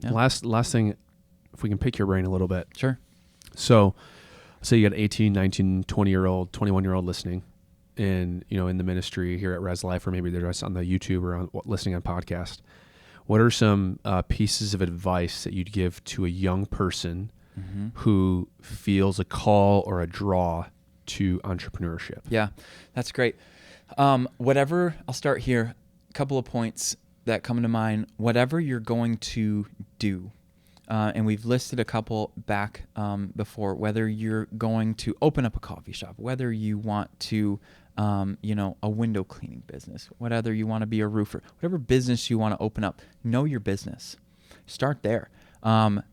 Yeah. Last thing, if we can pick your brain a little bit. Sure. So say you got 18, 19, 20-year-old, 21-year-old listening in the ministry here at Res Life, or maybe they're just on the YouTube or listening on podcast. What are some pieces of advice that you'd give to a young person who feels a call or a draw to entrepreneurship? Yeah, that's great. I'll start here. A couple of points that come to mind. Whatever you're going to do, and we've listed a couple back before, whether you're going to open up a coffee shop, whether you want to, a window cleaning business, whether you want to be a roofer, whatever business you want to open up, know your business. Start there.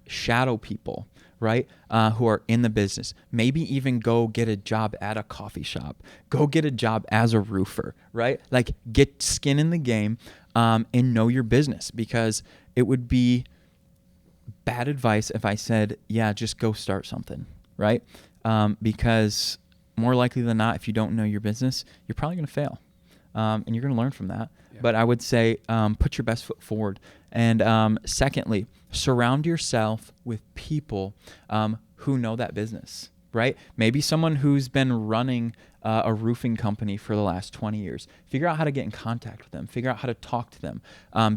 Shadow people, right, who are in the business. Maybe even go get a job at a coffee shop. Go get a job as a roofer, right? Like, get skin in the game and know your business, because it would be bad advice if I said, yeah, just go start something, right? Because more likely than not, if you don't know your business, you're probably going to fail. And you're going to learn from that. Yeah. But I would say put your best foot forward. And secondly, surround yourself with people who know that business, right? Maybe someone who's been running a roofing company for the last 20 years. Figure out how to get in contact with them. Figure out how to talk to them.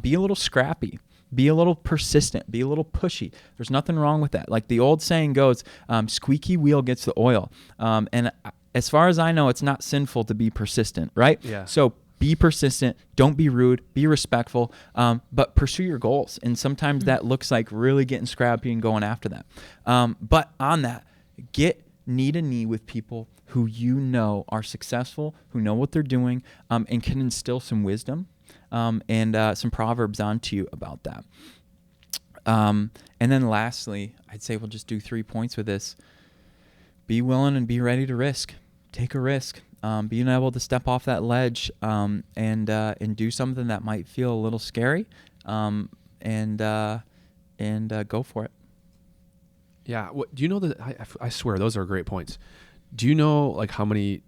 Be a little scrappy. Be a little persistent. Be a little pushy. There's nothing wrong with that. Like the old saying goes, squeaky wheel gets the oil. And as far as I know, it's not sinful to be persistent, right? Yeah. So be persistent. Don't be rude. Be respectful. But pursue your goals. And sometimes that looks like really getting scrappy and going after that. But on that, get knee to knee with people who you know are successful, who know what they're doing, and can instill some wisdom and some proverbs onto you about that. And then lastly, I'd say we'll just do 3 points with this. Be willing and be ready to risk. Take a risk. Being able to step off that ledge and do something that might feel a little scary, and go for it. Yeah. Do you know that? I swear those are great points. Do you know like how many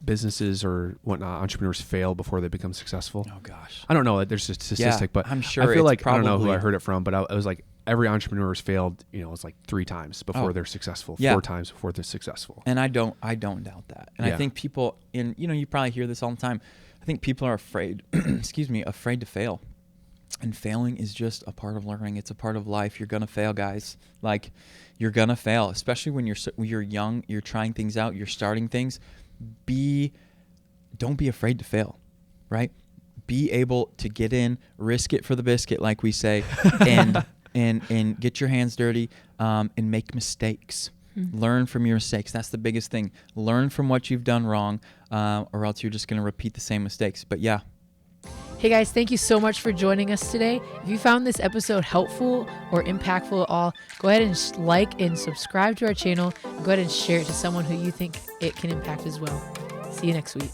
businesses or whatnot entrepreneurs fail before they become successful? Oh gosh, I don't know. There's a statistic, but I'm sure I feel like probably, I don't know who I heard it from, but I was like, every entrepreneur has failed. It's like 3 times before they're successful, 4 times before they're successful. And I don't doubt that. And I think people you probably hear this all the time. I think people are afraid, afraid to fail. And failing is just a part of learning. It's a part of life. You're going to fail, guys. Like, you're going to fail, especially when you're young, you're trying things out, you're starting things. Don't be afraid to fail, right? Be able to get in, risk it for the biscuit, like we say, and get your hands dirty, and make mistakes. Mm-hmm. Learn from your mistakes. That's the biggest thing. Learn from what you've done wrong, or else you're just going to repeat the same mistakes. But yeah. Hey guys, thank you so much for joining us today. If you found this episode helpful or impactful at all, go ahead and like and subscribe to our channel. Go ahead and share it to someone who you think it can impact as well. See you next week.